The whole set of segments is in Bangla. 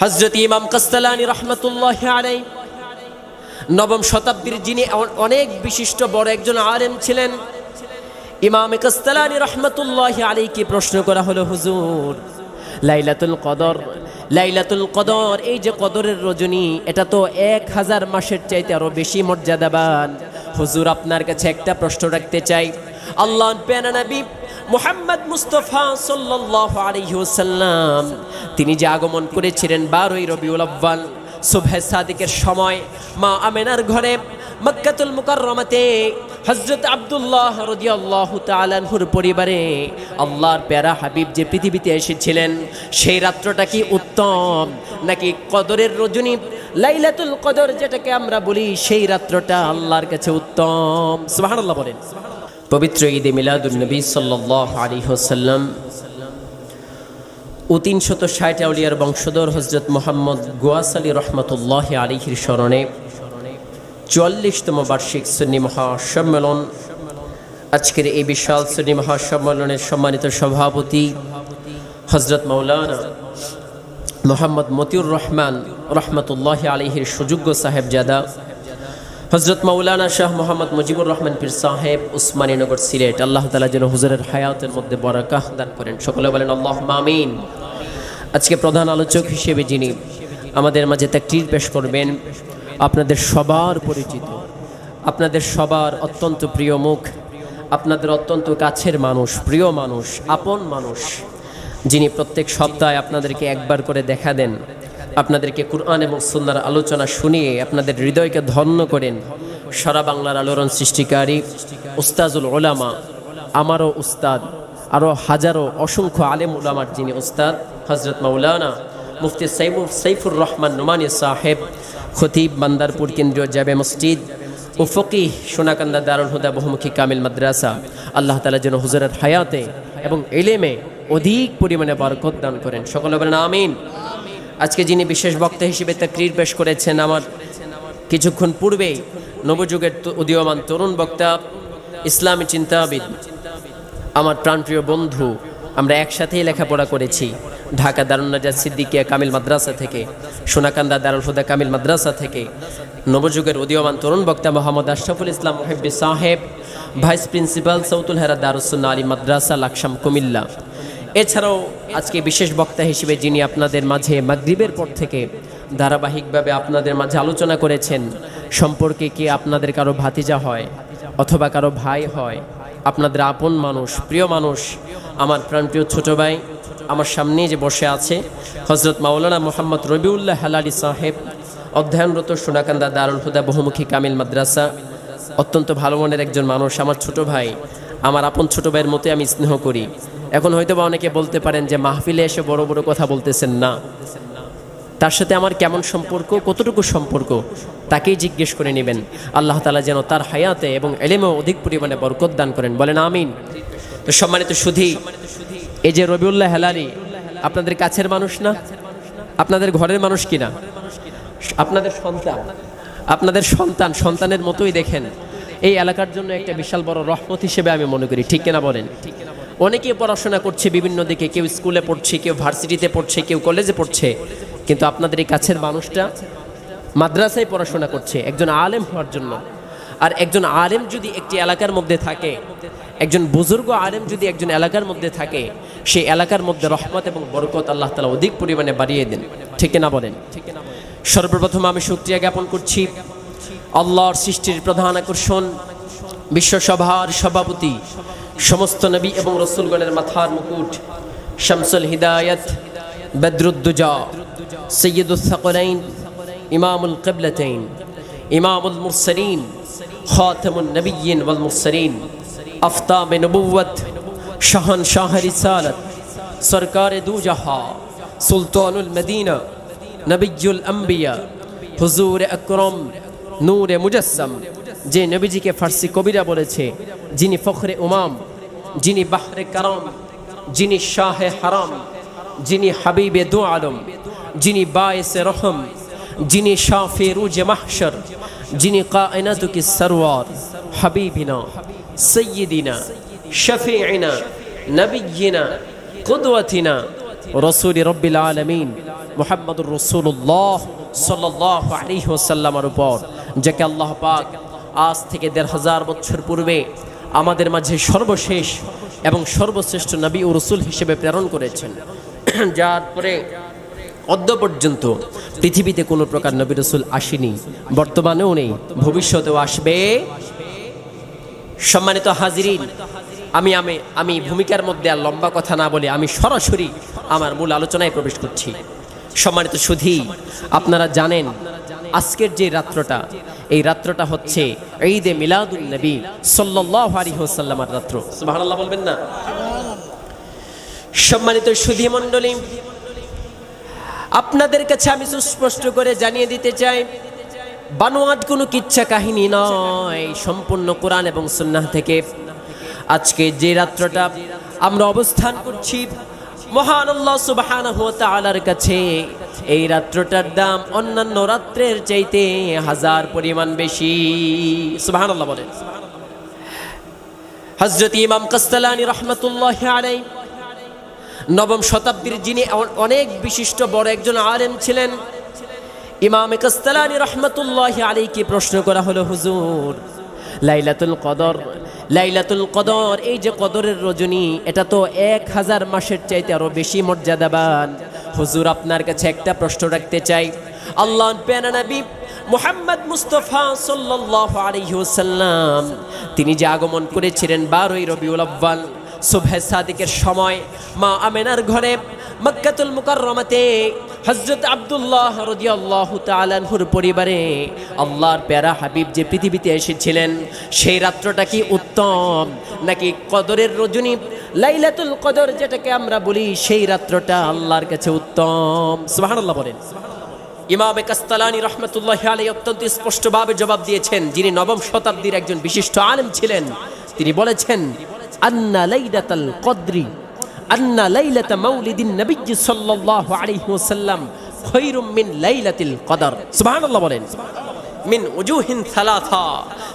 হযরত ইমাম কাসতালানী রাহমাতুল্লাহি আলাইহি নবম শতাব্দীর যিনি অনেক বিশিষ্ট বড় একজন আলেম ছিলেন, ইমাম কাসতালানী রাহমাতুল্লাহি আলাইহিকে প্রশ্ন করা হলো, হুজুর লাইলাতুল কদর এই যে কদরের রজনী, এটা তো 1000 মাসের চাইতে আরো বেশি মর্যাদাবান। হুজুর আপনার কাছে একটা প্রশ্ন রাখতে চাই। আল্লাহর প্রিয় নবী মুহাম্মদ মুস্তাফা সাল্লাল্লাহু আলাইহি ওয়াসাল্লাম তিনি যে আগমন করেছিলেন 12ই রবিউল আউয়াল সুবহে সাদিকের সময় মা আমেনার ঘরে মক্কাতুল মুকাররমাতে হযরত আব্দুল্লাহ রাদিয়াল্লাহু তাআলা আনহুর পরিবারে আল্লাহর প্যারা হাবিব যে পৃথিবীতে এসেছিলেন, সেই রাত্রটা কি উত্তম নাকি কদরের রজনী লাইলাতুল কদর যেটাকে আমরা বলি সেই রাত্রটা আল্লাহর কাছে উত্তম? সুবহানাল্লাহ বলেন। পবিত্র ঈদে মিলাদুন নবী সাল্লাল্লাহু আলাইহি ওয়াসাল্লাম 360 আউলিয়ার বংশধর হযরত মুহাম্মদ গোয়াসালী রহমাতুল্লাহি আলাইহির স্মরণে 44তম বার্ষিক সুন্নি মহাসম্মেলন, আজকের এই বিশাল সুন্নি মহাসম্মেলনের সম্মানিত সভাপতি হযরত মাওলানা মুহাম্মদ মতিউর রহমান রহমাতুল্লাহি আলাইহির সুযোগ্য সাহেবজাদা হযরত মাওলানা শাহ মোহাম্মদ মুজিবুর রহমান পীর সাহেব উসমানীনগর সিলেট, আল্লাহ তাআলা যেন হুজুরের হায়াতের মধ্যে বারাকাহ দান করেন। সকলে বলেন আল্লাহুম্মা আমিন। আজকে প্রধান আলোচক হিসেবে যিনি আমাদের মাঝে তাকরীর পেশ করবেন, আপনাদের সবার পরিচিত, আপনাদের সবার অত্যন্ত প্রিয় মুখ, আপনাদের অত্যন্ত কাছের মানুষ, প্রিয় মানুষ, আপন মানুষ, যিনি প্রত্যেক সপ্তাহে আপনাদেরকে একবার করে দেখা দেন, আপনাদেরকে কুরআন এবং সুন্নাহর আলোচনা শুনিয়ে আপনাদের হৃদয়কে ধন্য করেন, সারা বাংলার আলোড়ন সৃষ্টিকারী উস্তাজুল উলামা, আমারও উস্তাদ, আরও হাজারো অসংখ্য আলেম উলামার যিনি উস্তাদ হযরত মাওলানা মুফতি সাইফুর রহমান নোমানী সাহেব, খতিব বান্দারপুর কেন্দ্রীয় জামে মসজিদ ও ফকিহ সোনাকান্দা দারুল হুদা বহুমুখী কামিল মাদ্রাসা, আল্লাহ তাআলা যেন হুজুরের হায়াতে এবং ইলমে অধিক পরিমাণে বরকত দান করেন। সকলে বলেন আমিন। আজকে যিনি বিশেষ বক্তা হিসেবে তাকরীর পেশ করেছেন, আমার কিছুক্ষণ পূর্বেই নবযুগের উদীয়মান তরুণ বক্তা, ইসলামী চিন্তাবিদ, আমার প্রাণপ্রিয় বন্ধু, আমরা একসাথেই লেখাপড়া করেছি ঢাকা দারুন নাজাত সিদ্দিকিয়া কামিল মাদ্রাসা থেকে, সোনাকান্দা দারুল হুদা কামিল মাদ্রাসা থেকে, নবযুগের উদীয়মান তরুণ বক্তা মোহাম্মদ আশরাফুল ইসলাম মুহিব্বি সাহেব, ভাইস প্রিন্সিপাল সাউতুল হেরা দারুস সুন্নাহ আলী মাদ্রাসা লাকসাম কুমিল্লা। এছাড়াও আজকে বিশেষ বক্তা হিসেবে যিনি আপনাদের মাঝে মাগরিবের পর থেকে ধারাবাহিকভাবে আপনাদের মাঝে আলোচনা করেছেন সম্পর্কে কি আপনাদের কারো ভাতিজা হয় অথবা কারো ভাই হয়, আপনাদের আপন মানুষ, প্রিয় মানুষ, আমার প্রাণপ্রিয় ছোট ভাই, আমার সামনে যে বসে আছে হযরত মাওলানা মুহাম্মদ রবিউল্লাহ হালালি সাহেব, অধ্যয়নরত সোনাকান্দা দারুল হুদা বহুমুখী কামিল মাদ্রাসা, অত্যন্ত ভালো মনের একজন মানুষ, আমার ছোট ভাই, আমার আপন ছোট ভাইয়ের মতো আমি স্নেহ করি। এখন হয়তো বা অনেকে বলতে পারেন যে মাহফিলে এসে বড় বড় কথা বলতেছেন না, তার সাথে আমার কেমন সম্পর্ক, কতটুকু সম্পর্ক, তাকেই জিজ্ঞেস করে নেবেন। আল্লাহ তাআলা যেন তার হায়াতে এবং ইলমে অধিক পরিমাণে বরকত দান করেন, বলেন আমিন। তো সম্মানিত সুধী, এই যে রবিউল্লাহ হেলালি আপনাদের কাছের মানুষ না, আপনাদের ঘরের মানুষ কিনা, আপনাদের সন্তানের মতোই দেখেন। এই এলাকার জন্য একটা বিশাল বড় রহমত হিসেবে আমি মনে করি, ঠিক কিনা বলেন? অনেকে পড়াশোনা করছে বিভিন্ন দিকে, কেউ স্কুলে পড়ছে, কেউ ভার্সিটিতে পড়ছে, কেউ কলেজে পড়ছে, কিন্তু আপনাদের এই কাছের মানুষটা মাদ্রাসায় পড়াশোনা করছে একজন আলেম হওয়ার জন্য। আর একজন আলেম যদি একটি এলাকার মধ্যে থাকে, একজন বুজুর্গ আলেম যদি একজন এলাকার মধ্যে থাকে, সেই এলাকার মধ্যে রহমত এবং বরকত আল্লাহ তাআলা অধিক পরিমাণে বাড়িয়ে দেন, ঠিক কিনা বলেন? সর্বপ্রথম আমি শুকরিয়া জ্ঞাপন করছি আল্লাহর সৃষ্টির প্রধান আকর্ষণ, বিশ্বসভার সভাপতি, সমস্ত নবী এবং রাসূলগণের মাথার মুকুট, শামসুল হিদায়াত, বদরুদ্দুজা, সৈয়দুস সাকলাইন, ইমামুল কিবলাতাইন, ইমামুল মুরসালিন, খাতামুন নবিয়্যিন ওয়াল মুরসালিন, আফতাবে নবুওয়াত, শাহনশাহ রিসালাত, সরকারে দু জাহা, সুলতানুল মদিনা, নবিয়্যুল আম্বিয়া, হুজুর আকরাম, নূরে মুজাসসাম, যে নবীজিকে ফার্সি কবিরা বলেছে, যিনি ফখরে উমাম, যিনি বাহরে কারাম, যিনি শাহে হারাম, যিনি হাবিবে দু আলম, যিনি বায়েসে রহম, যিনি শাফে রুজে মাহশর, যিনি কায়নাতু কি সরওয়ার, হাবিবিনা সৈয়দিনা শফিঈনা নবিয়্যিনা কুদওয়াতিনা রাসূলি রাব্বিল আলামিন মুহাম্মদুর রাসূলুল্লাহ সাল্লাল্লাহু আলাইহি ওয়াসাল্লামের উপর, যাকে আল্লাহ পাক আজ থেকে ১৫০০ বছর পূর্বে আমাদের মাঝে সর্বশেষ এবং সর্বশ্রেষ্ঠ নবী ও রাসূল হিসেবে প্রেরণ করেছেন, যার পরে অদ্য পর্যন্ত পৃথিবীতে কোনো প্রকার নবী রাসূল আসেনি, বর্তমানেও নেই, ভবিষ্যতেও আসবে। সম্মানিত হাজিরিন, আমি ভূমিকার মধ্যে আর লম্বা কথা না বলে আমি সরাসরি আমার মূল আলোচনায় প্রবেশ করছি। সম্মানিত সুধী, আপনারা জানেন আজকের যে রাত্রটা, এই রাত্রটা হচ্ছে ঈদে মিলাদুন নবী সাল্লাল্লাহু আলাইহি ওয়াসাল্লামের রাত্র। সুবহানাল্লাহ বলবেন না? সম্মানিত সুধী মণ্ডলী, আপনাদের কাছে আমি সুস্পষ্ট করে জানিয়ে দিতে চাই, বানোয়াট কোনো কিচ্ছা কাহিনী নয়, সম্পূর্ণ কোরআন এবং সুন্নাহ থেকে আজকে যে রাত্রটা আমরা অবস্থান করছি, মহান আল্লাহ সুবহানাহু ওয়া তাআলার কাছে এই রাত্রটার দাম অন্যান্য রাত্রের চাইতে 1000 পরিমাণ বেশি। সুবহানাল্লাহ বলেন। হযরত ইমাম কাসতালানী রাহমাতুল্লাহি আলাইহি নবম শতাব্দীর যিনি অনেক বিশিষ্ট বড় একজন আলেম ছিলেন, ইমাম কাসতালানী রাহমাতুল্লাহি আলাইহিকে প্রশ্ন করা হলো, হুজুর লাইলাতুল কদর, এই যে কদরের রজনী, এটা তো 1000 মাসের চাইতে আরো বেশি মর্যাদাবান। হুজুর, আপনার কাছে একটা প্রশ্ন রাখতে চাই, আল্লাহর প্যারা নবী মুহাম্মদ মুস্তাফা সাল্লাল্লাহু আলাইহি ওয়াসাল্লাম তিনি যে আগমন করেছিলেন 12ই রবিউল আউয়াল সুবহে সাদিকের সময়, মা আমেনার ঘরে মক্কাতুল মুকাররমাতে হযরত আব্দুল্লাহ রাদিয়াল্লাহু তাআলা আনহুর পরিবারে আল্লাহর প্যারা হাবিব যে পৃথিবীতে এসেছিলেন, সেই রাত্রটা কি উত্তম নাকি কদরের রজনী লাইলাতুল কদর যেটাকে আমরা বলি, সেই রাত্রটা আল্লাহর কাছে উত্তম? সুবহানাল্লাহ বলেন। ইমাম কাসতালানী রাহমাতুল্লাহি আলাইহি অত্যন্ত স্পষ্টভাবে জবাব দিয়েছেন, যিনি নবম শতাব্দীর একজন বিশিষ্ট আলেম ছিলেন। তিনি বলেছেন, আন্না লাইলাতুল কদরি আন্না লাইলাতা মাউলিদিন নবী সাল্লাল্লাহু আলাইহি ওয়াসাল্লাম খায়রুম মিন লাইলাতিল কদর। সুবহানাল্লাহ বলেন। মিন উজুহিন সালাসা,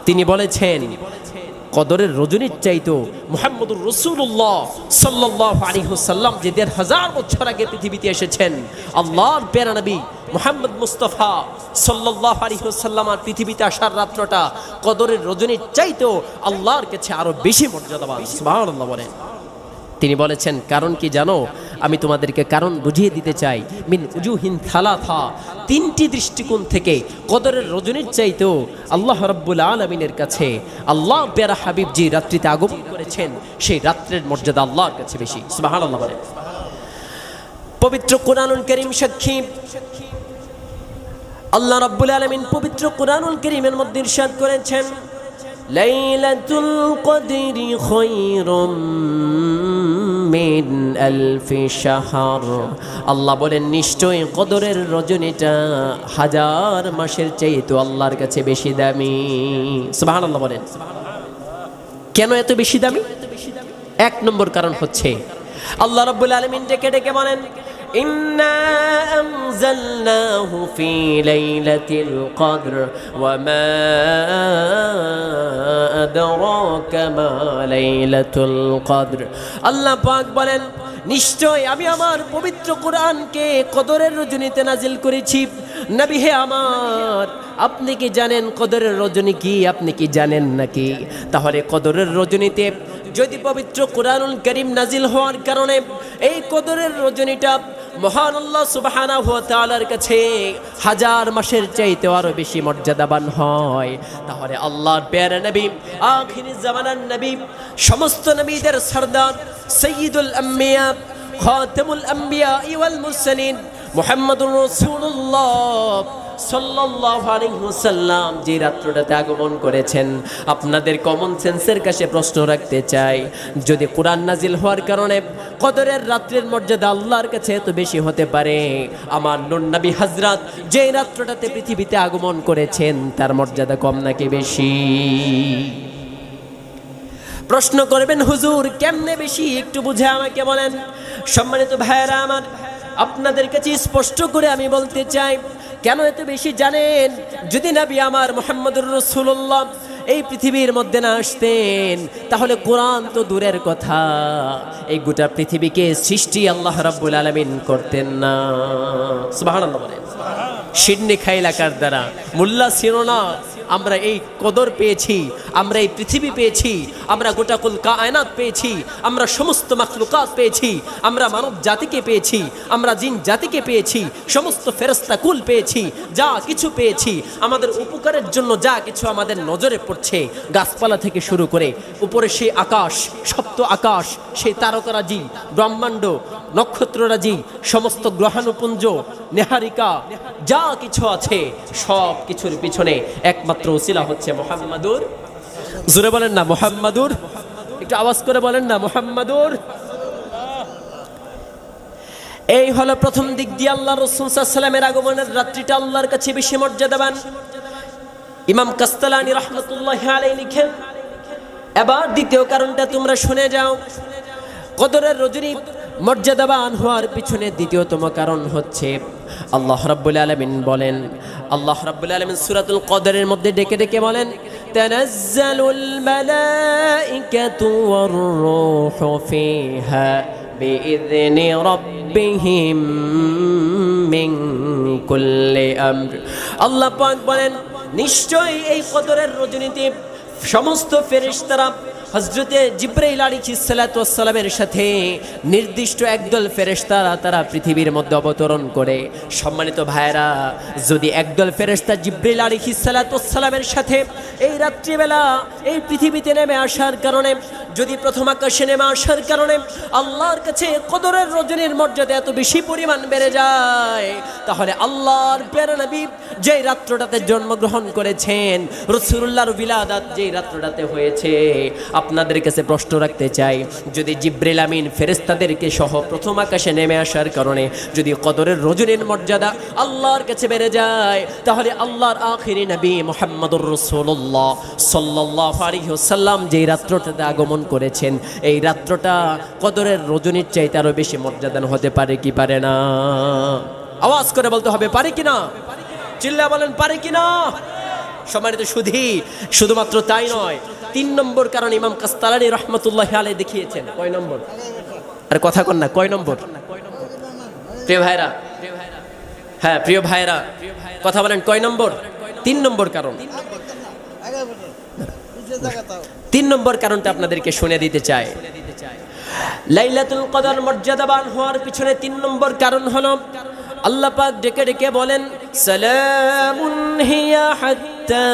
তিনি বলেছেন কদরের রজনীর চাইতো মুহাম্মদুর রাসূলুল্লাহ সাল্লাল্লাহু আলাইহি ওয়াসাল্লাম যে ১৫০০ বছর আগে পৃথিবীতে এসেছেন, আল্লাহর প্যারা নবী মুহাম্মদ মুস্তাফা সাল্লাল্লাহু আলাইহি ওয়াসাল্লামের পৃথিবীতে আসার রাত্রটা কদরের রজনীর চাইতো আল্লাহর কাছে আরো বেশি মর্যাদাবান। সুবহানাল্লাহ বলেন। তিনি বলেছেন, কারণ কি জানো? আমি তোমাদেরকে কারণ বুঝিয়ে দিতে চাই। মিন উজুহিন সালাসা, 3টি দৃষ্টিকোণ থেকে কদরের রজনীর চাইতেও আল্লাহ রাব্বুল আলামিনের কাছে আল্লাহ প্যারা হাবিব যে রাত্রিতে আগমন করেছেন, সেই রাত্রের মর্যাদা আল্লাহর কাছে বেশি। সুবহানাল্লাহ বলেন। পবিত্র কোরআনুল কারীম সাক্ষী, আল্লাহ রাব্বুল আলামিন পবিত্র কোরআনুল কারীমের মধ্যে ইরশাদ করেছেন, লাইলাতুল কদরি খায়রুম মিন আলফি শাহর। আল্লাহ বলেন, নিশ্চয়ই কদরের রজনীটা 1000 মাসের চাইতে আল্লাহর কাছে বেশি দামি। সুবহানাল্লাহ বলেন। কেন এত বেশি দামি? 1 নম্বর কারণ হচ্ছে, আল্লাহ রাব্বুল আলামিন ডেকে ডেকে বলেন, ইন্না আনজালনাহু ফি লাইলাতিল কদর ওয়া মা আদরাকা মা লাইলাতুল কদর। আল্লাহ পাক বলেন, নিশ্চয় আমি আমার পবিত্র কোরআনকে কদরের রজনীতে নাজিল করেছি। নবী হে আমার, আপনি কি জানেন কদরের রজনী কি? আপনি কি জানেন নাকি? তাহলে কদরের রজনীতে যদি পবিত্র কোরআনুল কারীম নাজিল হওয়ার কারণে এই কদরের রজনীটা মহান আল্লাহ সুবহানাহু ওয়া তাআলার কাছে 1000 মাসের চাইতে আরো বেশি মর্যাদাবান হয়, তাহলে আল্লাহর প্যারা নবী, আখিরিজ জামানার নবী, সমস্ত নবীদের সরদার, সাইয়্যিদুল আম্বিয়া, খাতামুল আম্বিয়া ওয়াল মুরসালিন মুহাম্মদুর রাসূলুল্লাহ সাল্লাল্লাহু আলাইহি ওয়াসাল্লাম যে রাত্রটাতে আগমন করেছেন, আপনাদের কমন সেন্সের কাছে প্রশ্ন রাখতে চাই, যদি কোরআন নাজিল হওয়ার কারণে কদরের রাত্রের মর্যাদা আল্লাহর কাছে এত বেশি হতে পারে, আমার নূর নবী হযরত যে রাত্রটাতে পৃথিবীতে আগমন করেছেন তার মর্যাদা কম নাকি বেশি? প্রশ্ন করবেন, হুজুর কেমনে বেশি? একটু বুঝে আমাকে বলেন। সম্মানিত ভাইয়েরা আমার, আপনাদের কাছে স্পষ্ট করে আমি বলতে চাই, কেন এত বেশি জানেন? যদি নবী আমার মুহাম্মদুর রাসূলুল্লাহ এই পৃথিবীর মধ্যে না আসতেন তাহলে কোরআন তো দূরের কথা, এই গোটা পৃথিবীকে সৃষ্টি আল্লাহ রাব্বুল আলামিন করতেন না। সুবহানাল্লাহ বলেন। সিন্নি খাইলা কার দ্বারা, মোল্লা ছিল না। আমরা এই কদর পেয়েছি, আমরা এই পৃথিবী পেয়েছি, আমরা গোটা কুল কায়নাত পেয়েছি, আমরা সমস্ত মাখলুকাত পেয়েছি, আমরা মানব জাতিকে পেয়েছি, আমরা জিন জাতিকে পেয়েছি, সমস্ত ফেরেশতা কুল পেয়েছি, যা কিছু পেয়েছি আমাদের উপকারের জন্য, যা কিছু আমাদের নজরে পড়ছে, গাছপালা থেকে শুরু করে উপরে সেই আকাশ, সপ্ত আকাশ, সেই তারকারাজি, ব্রহ্মাণ্ড, নক্ষত্ররাজি, সমস্ত গ্রহাণুপুঞ্জ, নেহারিকা, যা কিছু আছে সব কিছুর পিছনে একমাত্র ওসিলা হচ্ছে মুহাম্মাদুর। জোরে বলেন না মুহাম্মাদুর, একটু আওয়াজ করে বলেন না মুহাম্মাদুর। এই হলো প্রথম দিক দিয়ে আল্লাহ রাসূল সাল্লাল্লাহু আলাইহি ওয়াসাল্লামের আগমনের রাত্রিটা আল্লাহর কাছে বেশি মর্যাদাবান। ইমাম কাস্তালানি রাহমাতুল্লাহি আলাইহি লিখেন, এবার দ্বিতীয় কারণটা তোমরা শুনে যাও। কদরের রজনী মর্যাদাবান হওয়ার পিছনে দ্বিতীয়তম কারণ হচ্ছে আল্লাহ রাব্বুল আলামিন বলেন, আল্লাহ রাব্বুল আলামিন সূরাতুল কদরের মধ্যে ডেকে ডেকে বলেন, তানাজ্জালুল মালাইকাতু ওয়ার রূহু ফিহা বিইذনি রাব্বিহিম মিন কুল্লি আমর। আল্লাহ পাক বলেন, নিশ্চয়ই এই কদরের রজনীতে সমস্ত ফেরেশতারা হযরতে জিবরাইল আলাইহিস সালাতু ওয়াস সালামের সাথে নির্দিষ্ট একদল ফেরেশতারা তারা পৃথিবীর মধ্যে অবতরণ করে। সম্মানিত ভাইরা, যদি একদল ফেরেশতা জিবরাইল আলাইহিস সালাতু ওয়াস সালামের সাথে এই রাত্রিবেলা এই পৃথিবীতে নেমে আসার কারণে, যদি প্রথম আকাশে নেমে আসার কারণে আল্লাহর কাছে কদরের রজনীর মর্যাদা এত বেশি পরিমাণ বেড়ে যায়, তাহলে আল্লাহর প্যারা নবী যেই রাত্রটাতে জন্মগ্রহণ করেছেন, রাসূলুল্লাহর বিলাদাত যেই রাত্রটাতে হয়েছে, আপনাদের কাছে প্রশ্ন রাখতে চাই, যদি জিবরিল আমিন ফেরেশতাদেরকে সহ প্রথম আকাশে নেমে আসার কারণে যদি কদরের রজনীর মর্যাদা আল্লাহর কাছে বেড়ে যায়, তাহলে আল্লাহর আখিরি নবী মুহাম্মদুর রাসূলুল্লাহ সাল্লাল্লাহু আলাইহি ওয়াসাল্লাম যেই রাত্রটাতে আগমন করেছেন, এই রাত্রটা কদরের রজনীর চাইতে আরো বেশি মর্যাদান হতে পারে কি পারে না? আওয়াজ করে বলতে হবে, পারে কিনা? চিল্লা বলেন, পারে কিনা? সম্মানিত সুধী, শুধুমাত্র তাই নয়, 3 নম্বর কারণ ইমাম কাস্তালানী রাহমাতুল্লাহি আলাইহি দেখিয়েছেন। কয় নম্বর? আরে কথা কন না, কয় নম্বর? প্রিয় ভাইরা, হ্যাঁ প্রিয় ভাইরা, কথা বলেন, কয় নম্বর? 3 নম্বর কারণ। 3 নম্বর কারণটা আপনাদেরকে শুনে দিতে চাই। লাইলাতুল কদর মর্যাদাবান হওয়ার পিছনে 3 নম্বর কারণ হলো, আল্লাহ পাক ডেকে ডেকে বলেন, সালামুন হিয়া হাত্তা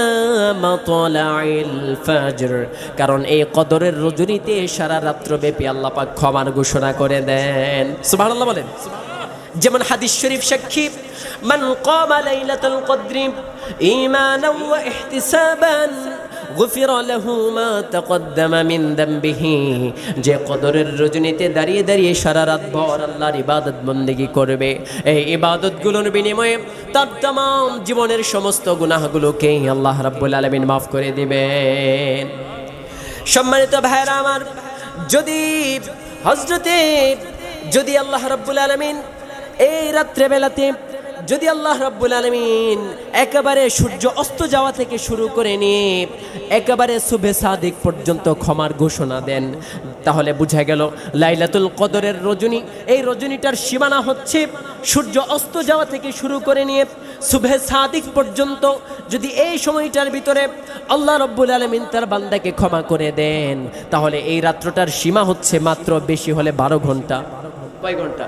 মাতলাইল ফজর। কারণ এই কদরের রজনীতে সারা রাত্র ব্যাপী আল্লাহ পাক ক্ষমার ঘোষণা করে দেন। সুবহানাল্লাহ বলেন। যেমন হাদিস শরীফ সাক্ষী, মান কামা লাইলাতুল কদরি ঈমানান ওয়া ইহতিসাবান গুফিরা লাহু মা তাকদ্দামা মিন যামবিহি। যে কদরের রজনীতে দাঁড়িয়ে দাঁড়িয়ে সারা রাত ভর আল্লাহর ইবাদত বন্দেগী করবে, এই ইবাদতগুলোর বিনিময়ে তার तमाम জীবনের সমস্ত গুনাহগুলোকে আল্লাহ রাব্বুল আলামিন মাফ করে দিবেন। সম্মানিত ভাইরা আমার, যদি আল্লাহ রাব্বুল আলামিন এই রাত্রেবেলাতে যদি আল্লাহ রাব্বুল আলামিন একেবারে সূর্য অস্ত যাওয়া থেকে শুরু করে নিয়ে একেবারে সুবহে সাদিক পর্যন্ত ক্ষমার ঘোষণা দেন, তাহলে বোঝা গেল লাইলাতুল কদরের রজনী, এই রজনীটার সীমানা হচ্ছে সূর্য অস্ত যাওয়া থেকে শুরু করে নিয়ে সুবহে সাদিক পর্যন্ত। যদি এই সময়টার ভিতরে আল্লাহ রাব্বুল আলামিন তার বান্দাকে ক্ষমা করে দেন, তাহলে এই রাত্রটার সীমা হচ্ছে মাত্র বেশি হলে 12 ঘন্টা। কয় ঘন্টা?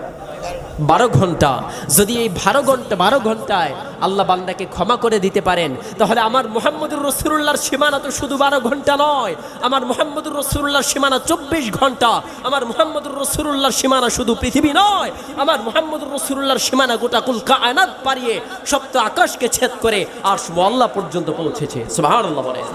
12 ঘন্টা। যদি এই 12 ঘন্টায় আল্লাহ বান্দাকে ক্ষমা করে দিতে পারেন, তাহলে আমার মুহাম্মদুর রাসূলুল্লাহর সীমানা তো শুধু 12 ঘন্টা নয়, আমার মুহাম্মদুর রাসূলুল্লাহর সীমানা 24 ঘন্টা। আমার মুহাম্মদুর রাসূলুল্লাহর সীমানা শুধু পৃথিবী নয়, আমার মুহাম্মদুর রাসূলুল্লাহর সীমানা গোটা কুল কায়নাত পারিয়ে সপ্ত আকাশকে ছেদ করে আরশ মুআল্লা পর্যন্ত পৌঁছেছে। সুবহানাল্লাহ বলেন।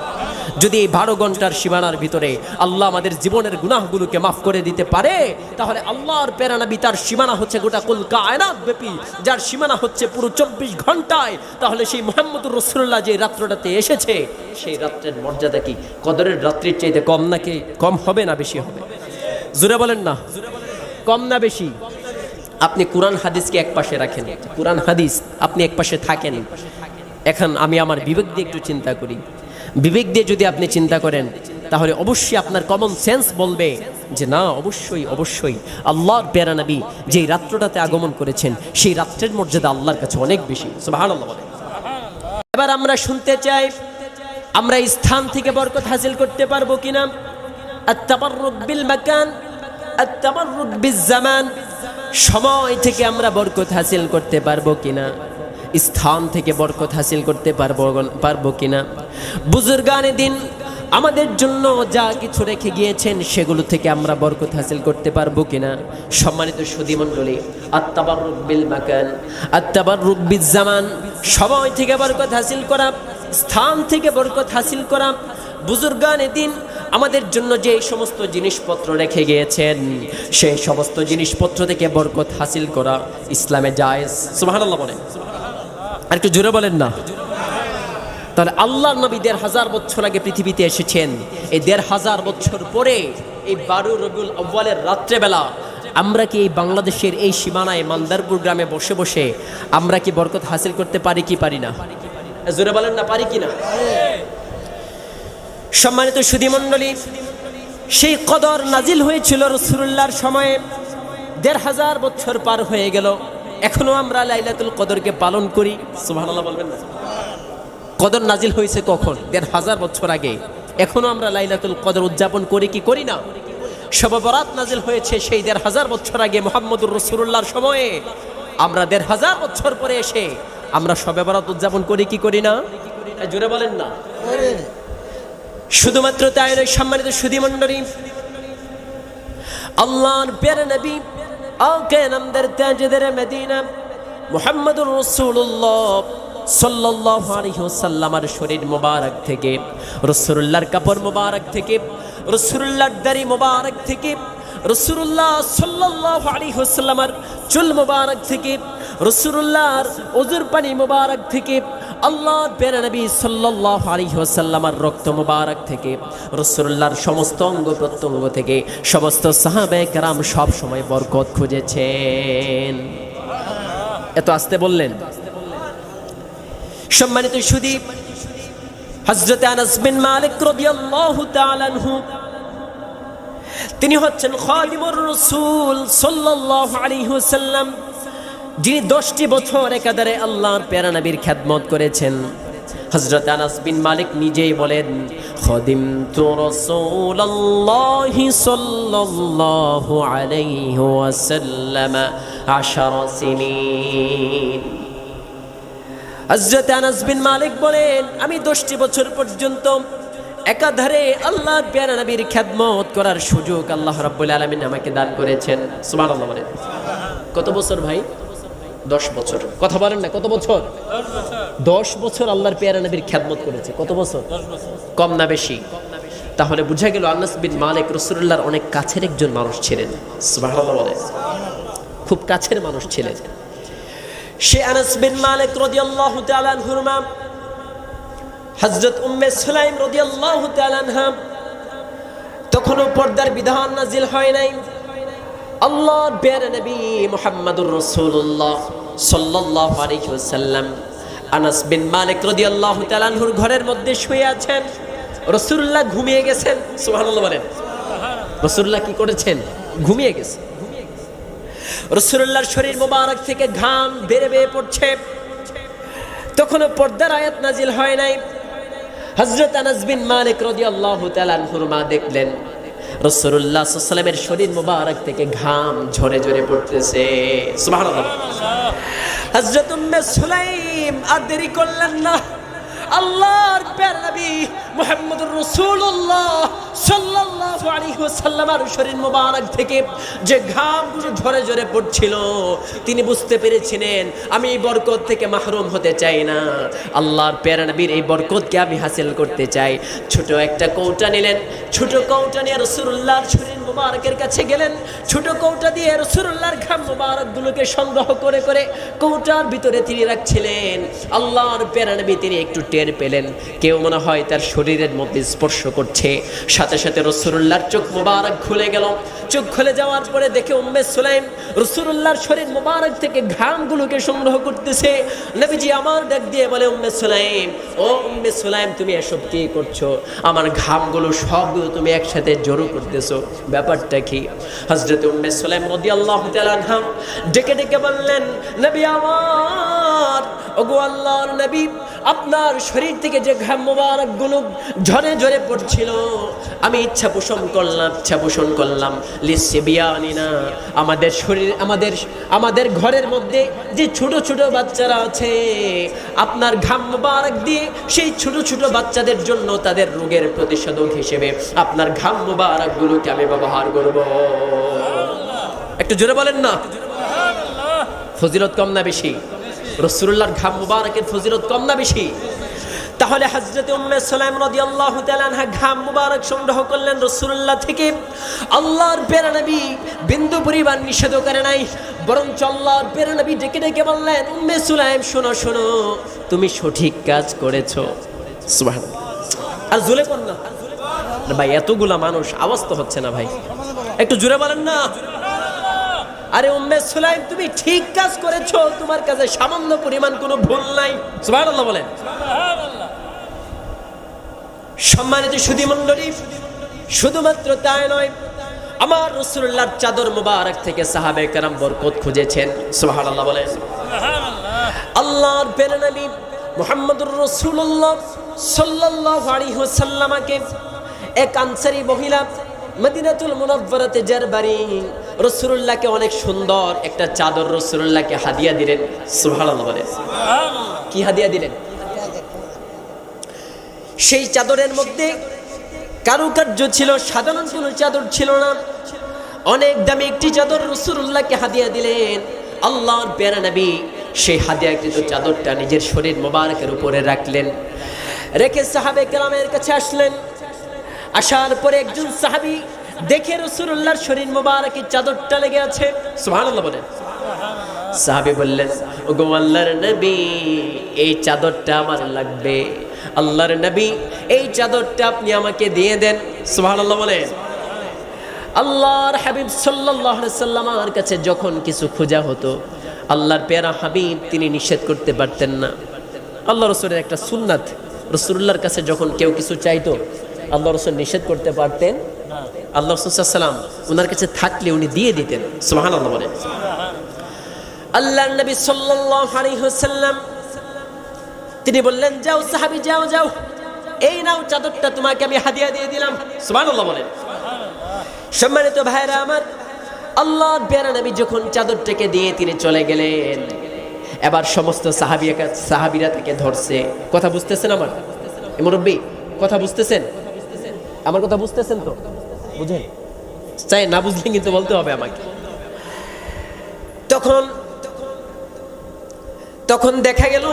যদি এই 12 ঘন্টার সীমানার ভিতরে আল্লাহ আমাদের জীবনের গুনাহগুলোকে মাফ করে দিতে পারে, তাহলে আল্লাহর প্যারা নবী তার সীমানা হচ্ছে গোটা কুল কায়নাত ব্যাপী, যার সীমানা হচ্ছে পুরো 24 ঘন্টায়। তাহলে সেই মুহাম্মদুর রাসূলুল্লাহ যে রাত্রটাতে এসেছে, সেই রাত্রের মর্যাদা কি কদরের রাত্রির চাইতে কম নাকি? কম হবে না বেশি হবে? জোরে বলেন না, কম না বেশি? আপনি কোরআন হাদিসকে এক পাশে রাখেন, কোরআন হাদিস আপনি এক পাশে থাকেন। এখন আমি আমার বিবেক দিয়ে একটু চিন্তা করি, বিবেক দিয়ে যদি আপনি চিন্তা করেন তাহলে অবশ্যই আপনার কমন সেন্স বলবে যে না, অবশ্যই অবশ্যই আল্লাহর প্যারা নবী যেই রাত্রটাতে আগমন করেছেন সেই রাত্রের মর্যাদা আল্লাহর কাছে অনেক বেশি। সুবহানাল্লাহ বলেন। এবার আমরা শুনতে চাই, আমরা স্থান থেকে বরকত হাসিল করতে পারবো কিনা? আত-তাবাররুক বিল মাকান, আত-তাবাররুক বিজ জামান, সময় থেকে আমরা বরকত হাসিল করতে পারবো কিনা? স্থান থেকে বরকত হাসিল করতে পারবো কিনা? বুজুর্গানে দিন আমাদের জন্য যা কিছু রেখে গিয়েছেন সেগুলো থেকে আমরা বরকত হাসিল করতে পারবো কিনা? সম্মানিত সুধী মণ্ডলী, আত-তাবাররুক বিল মাকান, আত-তাবাররুক বিজ জামান, সময় থেকে বরকত হাসিল করা, স্থান থেকে বরকত হাসিল করা। বুজুর্গানে দিন আমাদের জন্য যে সমস্ত জিনিসপত্র রেখে গিয়েছেন সেই সমস্ত জিনিসপত্র থেকে বরকত হাসিল করা ইসলামে জায়েজ। সুবহানাল্লাহ বলেন। আর একটু জোরে বলেন না। তাহলে আল্লাহর নবী ১৫০০ বছর আগে পৃথিবীতে এসেছেন, এই ১৫০০ বছর পরে এই ১২ রবিউল আউয়ালের রাত্রেবেলা আমরা কি এই বাংলাদেশের এই সীমানায় মান্দারপুর গ্রামে বসে বসে আমরা কি বরকত হাসিল করতে পারি কি পারি না? জোরে বলেন না, পারি কি না? সম্মানিত সুধী মণ্ডলী, সেই কদর নাজিল হয়েছিল রাসূলুল্লাহর সময়ে। ১৫০০ বছর পার হয়ে গেল, এখনো আমরা লাইলাতুল কদরকে পালন করি। সুবহানাল্লাহ বলবেন না? কদর নাজিল হয়েছে কখন? ১৫০০ বছর আগে। এখনো আমরা লাইলাতুল কদর উদযাপন করি কি করি না? শবে বরাত নাজিল হয়েছে সেই ১৫০০ বছর আগে মুহাম্মদুর রাসূলুল্লাহর সময়ে। আমরা ১৫০০ বছর পরে এসে আমরা শবে বরাত উদযাপন করি কি করি না? জোরে বলেন না। শুধুমাত্র তাই নয়, সম্মানিত সুধী মণ্ডলী, আল্লাহর প্যারা নবী আকে নামদার তাজদার মদিনা মুহাম্মদুর রাসূলুল্লাহ সাল্লাল্লাহু আলাইহি ওয়াসাল্লামের শরীর মোবারক থেকে, রাসূলুল্লাহর কাপড় মোবারক থেকে, রাসূলুল্লাহর দাড়ি মোবারক থেকে, রাসূলুল্লাহ সাল্লাল্লাহু আলাইহি ওয়াসাল্লামের চুল মোবারক থেকে, রাসূলুল্লাহর ওযুর পানি মোবারক থেকে, আল্লাহর প্যারা নবী সাল্লাল্লাহু আলাইহি ওয়াসাল্লামের রক্ত মোবারক থেকে, রাসূলুল্লাহর সমস্ত অঙ্গ প্রত্যঙ্গ থেকে সমস্ত সাহাবায়ে কেরাম সব সময় বরকত খুঁজেছেন। এত আস্তে বললেন। সম্মানিত সুধী, হযরত আনাস বিন মালিক রাদিয়াল্লাহু তাআলা আনহু, তিনি হচ্ছেন খাদিমুর রাসূল সাল্লাল্লাহু আলাইহি ওয়াসাল্লাম, যিনি ১০টি বছর একাধারে আল্লাহর প্যারা নবীর খেদমত করেছেন। হযরত আনাস বিন মালিক নিজেই বলেন, খাদিমতু রাসূলুল্লাহি সাল্লাল্লাহু আলাইহি ওয়াসাল্লাম 10 সিনিন। হযরত আনাস বিন মালিক বলেন, আমি 10টি বছর পর্যন্ত একাধারে আল্লাহর প্যারা নবীর খেদমত করার সুযোগ আল্লাহ রাব্বুল আলামিন আমাকে দান করেছেন। সুবহানাল্লাহ বলেন। কত বছর ভাই? 10 বছর। কথা বলেন না, কত বছর? 10 বছর আল্লাহর প্যারা নবীর খেদমত করেছে। কত বছর? 10 বছর। কম না বেশি? তাহলে বুঝা গেল আনাস বিন মালিক রাসূলুল্লাহর অনেক কাছের একজন মানুষ ছিলেন। সুবহানাল্লাহ বলেন। খুব কাছের মানুষ ছিলেন। সে আনাস বিন মালিক রাদিয়াল্লাহু তাআলা আনহুর মা হযরত উম্মে সুলাইম রাদিয়াল্লাহু তাআলা আনহা, তখনও পর্দার বিধান নাজিল হয় নাই। আল্লাহর প্যারা নবী মুহাম্মদুর রাসূলুল্লাহ সাল্লাল্লাহু আলাইহি ওয়াসাল্লাম আনাস বিন মালিক রাদিয়াল্লাহু তাআলা আনহুর ঘরের মধ্যে শুয়ে আছেন। রাসূলুল্লাহ ঘুমিয়ে গেছেন। সুবহানাল্লাহ বলেন। রাসূলুল্লাহ কি করেছেন? ঘুমিয়ে গেছেন। রাসূলুল্লাহর শরীর মোবারক থেকে ঘাম বেয়ে বেয়ে পড়ছে, তখনও পর্দার আয়াত নাজিল হয় নাই। হযরত আনাস বিন মালিক রাদিয়াল্লাহু তাআলা আনহুর মা দেখলেন রাসূলুল্লাহ সাল্লাল্লাহু আলাইহি ওয়াসাল্লামের শরীর মোবারক থেকে ঘাম ঝরে ঝরে পড়তেছে। সুবহানাল্লাহ। হযরত উম্মে সুলাইম আর দেরি করলেন না, আল্লাহর প্যারা নবী মুহাম্মদুর রাসূলুল্লাহ সাল্লাল্লাহু আলাইহি ওয়াসাল্লামের শরীর মোবারক থেকে যে ঘামগুলো ঝরে ঝরে পড়ছিল, তিনি বুঝতে পেরেছিলেন আমি এই বরকত থেকে মাহরুম হতে চাই না, আল্লাহর প্যারা নবীর এই বরকতকে আমি হাসিল করতে চাই। ছোট একটা কৌটা নিলেন, ছোট কৌটা নিয়ে রাসূলুল্লাহর শরীর মোবারকের কাছে গেলেন। ছোট কৌটা দিয়ে রাসূলুল্লাহর ঘাম মোবারকগুলোকে সংগ্রহ করে করে কৌটার ভিতরে তিনি রাখছিলেন। আল্লাহর প্যারা নবী তিনি একটু টের পেলেন কেউ মনে হয় তার শরীরের মধ্যে স্পর্শ করছে। সাথে সাথে রাসূলুল্লাহর চোখ মোবারক খুলে গেল, চোখ খুলে যাওয়ার পরে দেখে উম্মে সুলাইম রাসূলুল্লাহর শরীর মোবারক থেকে ঘামগুলোকে সংগ্রহ করতেছে। নবীজি আমার ডাক দিয়ে বলে, উম্মে সুলাইম, ও উম্মে সুলাইম, তুমি এসব কি করছো? আমার ঘামগুলো সবগুলো তুমি একসাথে জড়ো করতেছো, ব্যাপারটা কি? হযরত উম্মে সুলাইম রাদিয়াল্লাহু তাআলা আনহা ডেকে ডেকে বললেন, নবী আমার, ওগো আল্লাহর নবী, আপনার শরীর থেকে যে ঘাম মোবারকগুলো ঝরে ঝরে পড়ছিল, আমি ইচ্ছা পোষণ করলাম লিসবিয়ানিনা, আমাদের শরীর আমাদের ঘরের মধ্যে যে ছোট ছোট বাচ্চারা আছে, আপনার ঘাম মোবারক দিয়ে সেই ছোট ছোট বাচ্চাদের জন্য তাদের রোগের প্রতিষেধক হিসেবে আপনার ঘাম মোবারকগুলোকে আমি ব্যবহার করব। একটু জোরে বলেন না, ফজিলত কম না বেশি? রাসূলুল্লাহর ঘাম মুবারকের ফজিলত কম না বেশি? তাহলে হযরত উম্মে সুলাইম রাদিয়াল্লাহু তাআলা আনহা ঘাম মুবারক সংগ্রহ করলেন রাসূলুল্লাহ থেকে। আল্লাহর প্যারা নবী বিন্দু পরিমাণ নিষেধ করে নাই, বরং আল্লাহর প্যারা নবী ডেকে ডেকে বললেন, উম্মে সুলাইম, শোনো শোনো, তুমি সঠিক কাজ করেছো। সুবহানাল্লাহ। আর জোরে পড় না ভাই, এতগুলা মানুষ, আওয়াজ তো হচ্ছে না ভাই, একটু জোরে বলেন না। আরে উম্মে সুলাইম, তুমি ঠিক কাজ করেছো, তোমার কাছে সামান্য পরিমাণ কোনো ভুল নাই। সুবহানাল্লাহ বলেন। সম্মানিত সুধী মণ্ডলী, শুধুমাত্র তাই নয়, আমার রাসূলুল্লাহর চাদর মুবারক থেকে সাহাবায়ে কেরাম বরকত খুঁজেছেন। সুবহানাল্লাহ বলেন। আল্লাহর প্রিয় নবী মুহাম্মদুর রাসূলুল্লাহ সাল্লাল্লাহু আলাইহি ওয়াসাল্লামকে এক আনসারী মহিলা মদিনাতুল মুনাওয়ারাতে যার বাড়ি, রাসূলুল্লাহকে অনেক সুন্দর একটা চাদর রাসূলুল্লাহকে হাদিয়া দিলেন। সুবহানাল্লাহ বলেন। কি হাদিয়া দিলেন? সেই চাদরের মধ্যে কারুকার্য ছিল, সাধারণ কোনো চাদর ছিল না, অনেক দামি একটি চাদর রাসূলুল্লাহকে হাদিয়া দিলেন। আল্লাহর প্যারা নবী সেই হাদিয়াকৃত চাদরটা নিজের শরীর মোবারকের উপরে রাখলেন, রেখে সাহাবে কেরামের কাছে আসলেন। আসার পরে একজন সাহাবী দেখে রাসূলুল্লাহর শরীর মোবারকের চাদরটা লেগে আছে। সুবহানাল্লাহ বলেন। সাহাবী বললেন, ওগো আল্লাহর নবী, এই চাদরটা আমার লাগবে। আল্লাহর নবী, এই চাদরটা আপনি আমাকে দিয়ে দেন। সুবহানাল্লাহ বলেন। আল্লাহর হাবিব সাল্লাল্লাহু আলাইহি সাল্লামের কাছে যখন কিছু খোঁজা হতো, আল্লাহর প্যারা হাবিব তিনি নিষেধ করতে পারতেন না। আল্লাহ রাসূলের একটা সুন্নাত, রাসূলুল্লাহর কাছে যখন কেউ কিছু চাইতো, আল্লাহ রাসূল নিষেধ করতে পারতেন না। আল্লাহ রাসূল সাল্লাল্লাহু আলাইহি সাল্লাম ওনার কাছে থাকলে উনি দিয়ে দিতেন। সুবহানাল্লাহ বলেন। আল্লাহর নবী সাল্লাল্লাহু আলাইহি ওয়াসাল্লাম তিনি বললেন, যাও সাহাবী, যাও যাও, এই নাও চাদরটা তোমাকে আমি হাদিয়া দিয়ে দিলাম। সুবহানাল্লাহ বলেন। সম্মানিত ভাইরা আমার, আল্লাহর প্যারা নবী যখন চাদরটাকে দিয়ে তিনি চলে গেলেন, এবার সমস্ত সাহাবীরা তাকে ধরছে। কথা বুঝতেছেন আমার মুরব্বী? কথা বুঝতেছেন? আমার কথা বুঝতেছেন তো? বুঝেন? চাই না বুঝলে কিন্তু বলতে হবে আমাকে। তখন দেখা গেল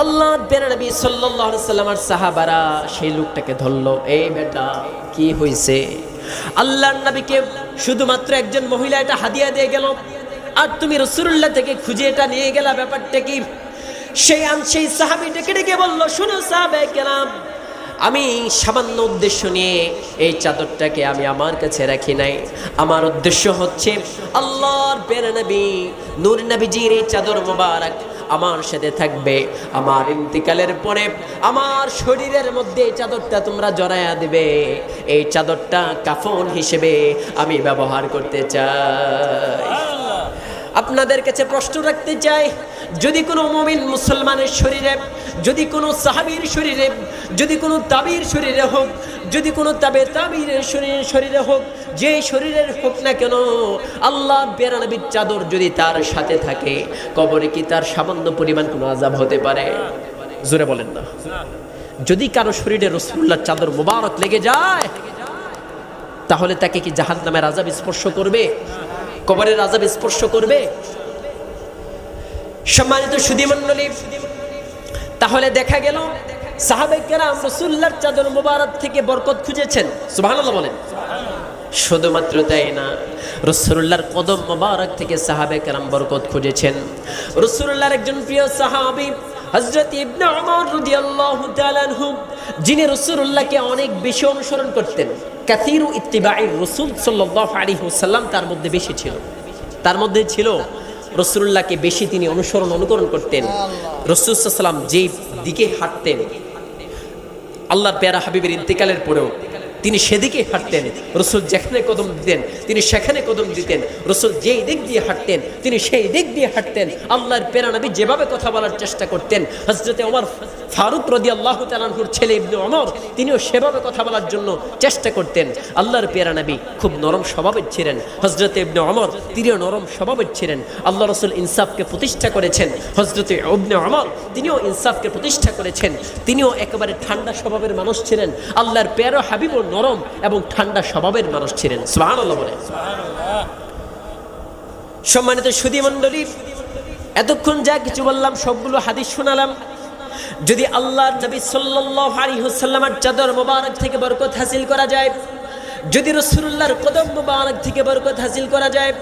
আল্লাহর প্যারা নবী সাল্লাল্লাহু আলাইহি ওয়াসাল্লামের সাহাবারা সেই লোকটাকে ধরলো। এই বেটা, কি হয়েছে? আল্লাহর নবীকে শুধুমাত্র একজন মহিলা এটা হাদিয়া দিয়ে গেল, আর তুমি রাসূলুল্লাহ থেকে খুঁজে এটা নিয়ে গেলা, ব্যাপারটা কি? সেই সাহাবী ডেকে ডেকে বলল, শোনো সাহাবায়ে কেরাম, আমি সামান্য উদ্দেশ্য নিয়ে এই চাদরটাকে আমি আমার কাছে রাখি নাই। আমার উদ্দেশ্য হচ্ছে আল্লাহর প্যারা নবী নূর নবীজির এই চাদর মোবারক আমার সাথে থাকবে। আমার ইন্তিকালের পরে আমার শরীরের মধ্যে এই চাদরটা তোমরা জড়ায়া দিবে। এই চাদরটা কাফন হিসেবে আমি ব্যবহার করতে চাই। আপনাদের কাছে প্রশ্ন রাখতে চাই, যদি কোনো মুমিন মুসলমানের শরীরে, যদি কোনো সাহাবীর শরীরে, যদি কোনো তাবির শরীরে হোক, যদি কোনো তাবিরের শরীরে হোক, যে শরীরের হোক না কেন, আল্লাহর প্যারা নবীর চাদর যদি তার সাথে থাকে, কবরে কি তার সামান্য পরিমাণ কোনো আযাব হতে পারে? জোরে বলেন না। যদি কারো শরীরে রাসূলুল্লাহর চাদর মোবারক লেগে যায়, তাহলে তাকে কি জাহান্নামের আযাব স্পর্শ করবে? কবরের আযাব স্পর্শ করবে? সম্মানিত সুধী মণ্ডলী, তাহলে দেখা গেল সাহাবায়ে কেরাম রাসূলুল্লাহর চাদর মোবারক থেকে বরকত খুঁজেছেন। সুবহানাল্লাহ বলেন। শুধুমাত্র তাই না, রাসূলুল্লাহর কদম মোবারক থেকে সাহাবায়ে কেরাম বরকত খুঁজেছেন। রাসূলুল্লাহর একজন প্রিয় সাহাবী হযরত ইবনে ওমর রাদিয়াল্লাহু তাআলা আনহু, যিনি রাসূলুল্লাহকে অনেক বেশি অনুসরণ করতেন। কাসীরু ইত্তিবাইর রাসূল সাল্লাল্লাহু আলাইহি ওয়াসাল্লাম তার মধ্যে বেশি ছিল। তার মধ্যে ছিল রাসূলুল্লাহকে বেশি তিনি অনুকরণ করতেন। রাসূল সাল্লাল্লাহু আলাইহি ওয়াসাল্লাম যেই দিকে হাঁটতেন, আল্লাহর প্যারা হাবিবের ইন্তেকালের পরেও তিনি সেদিকে হাঁটতেন। রসুল যেখানে কদম দিতেন তিনি সেখানে কদম দিতেন। রসুল যেই দিক দিয়ে হাঁটতেন তিনি সেই দিক দিয়ে হাঁটতেন। আল্লাহর প্যারা নবী যেভাবে কথা বলার চেষ্টা করতেন, হযরতে ওমর ফারুক রাদিয়াল্লাহু তাআলা আনহুর ছেলে ইবনে ওমর তিনিও সেভাবে কথা বলার জন্য চেষ্টা করতেন। আল্লাহর প্যারা নবী খুব নরম স্বভাবের ছিলেন। হযরতে ইবনে ওমর তিনিও নরম স্বভাবের ছিলেন। আল্লাহ রসুল ইনসাফকে প্রতিষ্ঠা করেছেন। হযরতে ইবনে ওমর তিনিও ইনসাফকে প্রতিষ্ঠা করেছেন। তিনিও একেবারে ঠান্ডা স্বভাবের মানুষ ছিলেন। আল্লাহর প্যারা হাবিব নরম এবং ঠান্ডা স্বভাবের মানুষ ছিলেন। সুবহানাল্লাহ বলে। সম্মানিত সুধী মণ্ডলী, এতক্ষণ যা কিছু বললাম সবগুলো হাদিস শোনালাম। যদি আল্লাহর নবী সাল্লাল্লাহু আলাইহি ওয়াসাল্লামের চাদর মোবারক থেকে বরকত হাসিল করা যায়, যদি রাসূলুল্লাহর কদম মোবারক থেকে বরকত হাসিল করা যায়,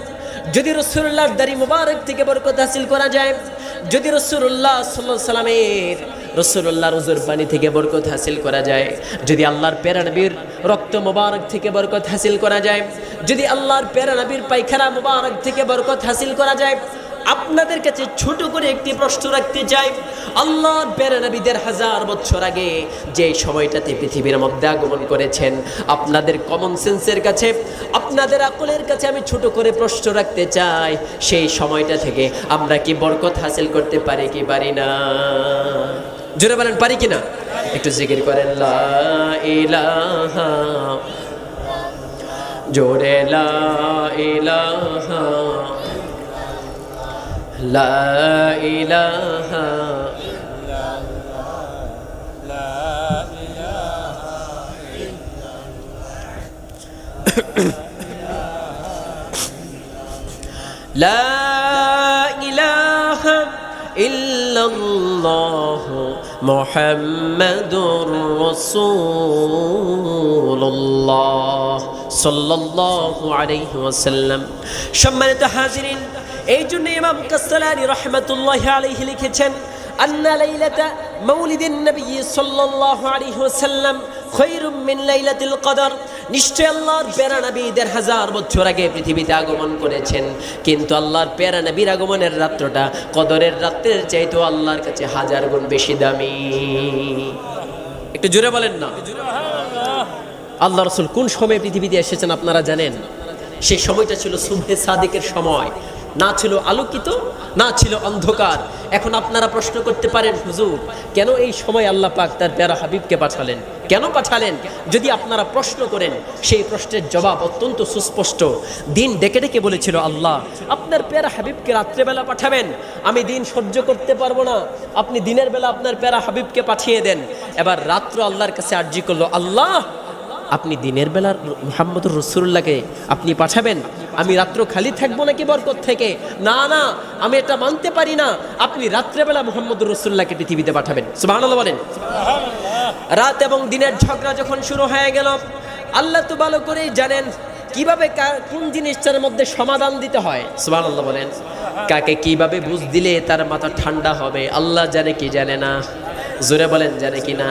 যদি রাসূলুল্লাহর দাড়ি মোবারক থেকে বরকত হাসিল করা যায়, যদি রাসূলুল্লাহ সাল্লাল্লাহু আলাইহি সাল্লামের রাসূলুল্লাহর ওজুর পানি থেকে বরকত হাসিল করা যায়, যদি আল্লাহর প্যারা নবীর রক্ত মোবারক থেকে বরকত হাসিল করা যায়, যদি আল্লাহর প্যারা নবীর পায়খানা মোবারক থেকে বরকত হাসিল করা যায়, আপনাদের কাছে ছোট করে একটি প্রশ্ন রাখতে চাই। আল্লাহর প্যারা নবী ১,৫০০ বছর আগে যে সময়টাতে পৃথিবীর মধ্যে আগমন করেছেন, আপনাদের কমন সেন্সের কাছে, আপনাদের আকলের কাছে আমি ছোট করে প্রশ্ন রাখতে চাই, সেই সময়টা থেকে আমরা কি বরকত হাসিল করতে পারি কি পারি না? জোরে বলেন পারি কিনা? একটু জিকির করেন লা ইলাহা, জোরে লা ইলাহা, লা ইলাহা, লা ইলাহা ইল্লাল্লাহ মুহাম্মাদুর রাসূলুল্লাহ সাল্লাল্লাহু আলাইহি ওয়াসাল্লাম। সম্মানিত হাজিরিন, এই জন্য ইমাম কাসসালানী রাহমাতুল্লাহি আলাইহি লিখেছেন, আন্না লাইলাতা মাউলিদিন নবী সাল্লাল্লাহু আলাইহি ওয়াসাল্লাম খায়রুম মিন লাইলাতিল কদর। নিশ্চয় আল্লাহর প্যারা নবী ১,৫০০ বছর আগে পৃথিবীতে আগমন করেছেন, কিন্তু আল্লাহর প্যারা নবীর আগমনের রাত্রটা কদরের রাত্রের চাইতেও আল্লাহর কাছে ১০০০ গুণ বেশি দামি। একটু জোরে বলেন না। আল্লাহ রাসূল কোন সময়ে পৃথিবীতে এসেছেন আপনারা জানেন? সেই সময়টা ছিল সুবহে সাদিকের সময়, না ছিল আলোকিত, না ছিল অন্ধকার। এখন আপনারা প্রশ্ন করতে পারেন, হুজুর কেন এই সময় আল্লাহ পাক তার প্যারা হাবিবকে পাঠালেন? কেন পাঠালেন? যদি আপনারা প্রশ্ন করেন, সেই প্রশ্নের জবাব অত্যন্ত সুস্পষ্ট। দিন ডেকে ডেকে বলেছিল, আল্লাহ আপনার প্যারা হাবিবকে রাত্রেবেলা পাঠাবেন, আমি দিন সহ্য করতে পারবো না, আপনি দিনের বেলা আপনার প্যারা হাবিবকে পাঠিয়ে দেন। এবার রাত্র আল্লাহর কাছে আরজি করলো, আল্লাহ আপনি দিনের বেলার মুহাম্মদুর রাসূলুল্লাহকে আপনি পাঠাবেন, আমি রাত্র খালি থাকবো নাকি বরকত থেকে? না না, আমি এটা মানতে পারি না, আপনি রাত্রেবেলা মুহাম্মদুর রাসূলুল্লাহকে পৃথিবীতে পাঠাবেন। সুবহানাল্লাহ বলেন। রাত এবং দিনের ঝগড়া যখন শুরু হয়ে গেল, আল্লাহ তো ভালো করেই জানেন কিভাবে কোন জিনিসটার মধ্যে সমাধান দিতে হয়। সুবহানাল্লাহ বলেন। কাকে কিভাবে বুঝ দিলে তার মাথা ঠান্ডা হবে আল্লাহ জানে কি জানে না? জোরে বলেন জানে কি না?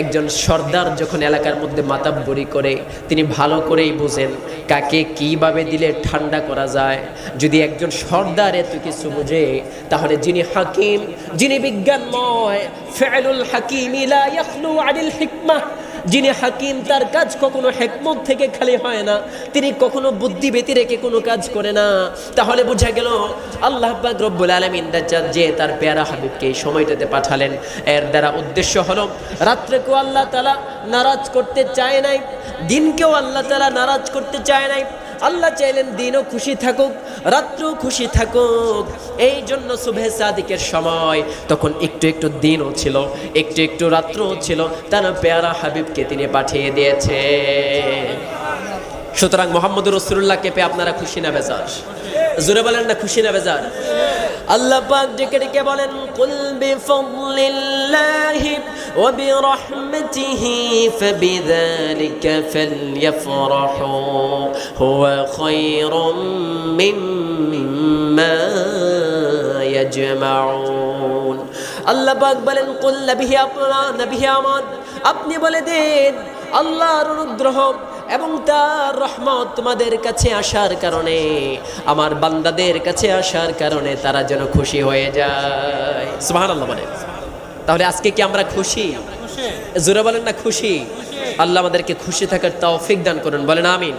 একজন সর্দার যখন এলাকার মধ্যে মাতাব্বরি করে, তিনি ভালো করেই বুঝেন কাকে কিভাবে দিলে ঠান্ডা করা যায়। যদি একজন সর্দার এত কিছু বুঝে, তাহলে যিনি হাকিম, যিনি বিজ্ঞানময়, ফিআলুল হাকিমি লা ইয়াখলু আনিল হিকমাহ, যিনি হাকিম তার কাজ কখনো হিকমত থেকে খালি হয় না, তিনি কখনো বুদ্ধি ব্যতিরেকে কোনো কাজ করে না। তাহলে বোঝা গেল আল্লাহ পাক রব্বুল আলামিন যে তার প্যারা হাবিবকে এই সময়টাতে পাঠালেন, এর দ্বারা উদ্দেশ্য হলো রাত্রেকেও আল্লাহ তাআলা নারাজ করতে চায় নাই, দিনকেও আল্লাহ তাআলা নারাজ করতে চায় নাই। আল্লাহ চাইলেন দিনও খুশি থাকুক, রাত্রও খুশি থাকুক। এই জন্য সুবহে সাদিকের সময় তখন একটু একটু দিনও ছিল, একটু একটু রাত্রও ছিল, তার প্যারা হাবিবকে তিনি পাঠিয়ে দিয়েছে। সুতরাং মুহাম্মদুর রাসূলুল্লাহকে পেয়ে আপনারা খুশি না বেজার? জোরে বলেন না খুশি না বেজার? আল্লাহ পাক ডেকে ডেকে বলেন, কুল বিফাদলিল্লাহি ওয়া বিরহমাতিহি ফাবিযালিকা ফালইফরাহু হুয়া খায়রুম মিম্মা ইয়াজমাউন। আল্লাহ পাক বলেন, কুল নবী আপনারা, নবী আমার আপনি বলে দেন আল্লাহর অনুগ্রহ এবং তার রহমত তোমাদের কাছে আসার কারণে, আমার বান্দাদের কাছে আসার কারণে তারা যেন খুশি হয়ে যায়। সুবহানাল্লাহ বলেন। তাহলে আজকে কি আমরা খুশি? জোরে বলেন না খুশি? আল্লাহ আমাদেরকে খুশি থাকার তৌফিক দান করুন, বলেন আমিন।